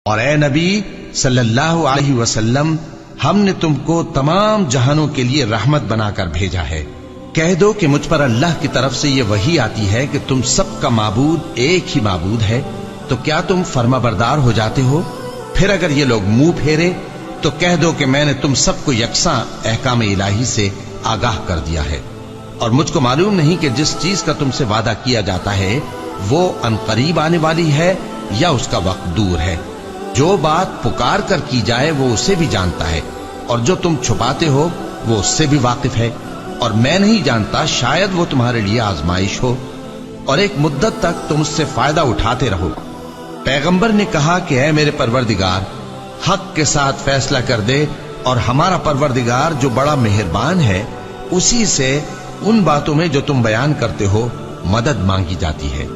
اور اے نبی صلی اللہ علیہ وسلم، ہم نے تم کو تمام جہانوں کے لیے رحمت بنا کر بھیجا ہے۔ کہہ دو کہ مجھ پر اللہ کی طرف سے یہ وحی آتی ہے کہ تم سب کا معبود ایک ہی معبود ہے، تو کیا تم فرما بردار ہو جاتے ہو؟ پھر اگر یہ لوگ منہ پھیرے تو کہہ دو کہ میں نے تم سب کو یکساں احکام الہی سے آگاہ کر دیا ہے، اور مجھ کو معلوم نہیں کہ جس چیز کا تم سے وعدہ کیا جاتا ہے وہ ان قریب آنے والی ہے یا اس کا وقت دور ہے۔ جو بات پکار کر کی جائے وہ اسے بھی جانتا ہے، اور جو تم چھپاتے ہو وہ اس سے بھی واقف ہے، اور میں نہیں جانتا، شاید وہ تمہارے لیے آزمائش ہو، اور ایک مدت تک تم اس سے فائدہ اٹھاتے رہو۔ پیغمبر نے کہا کہ اے میرے پروردگار، حق کے ساتھ فیصلہ کر دے، اور ہمارا پروردگار جو بڑا مہربان ہے اسی سے ان باتوں میں جو تم بیان کرتے ہو مدد مانگی جاتی ہے۔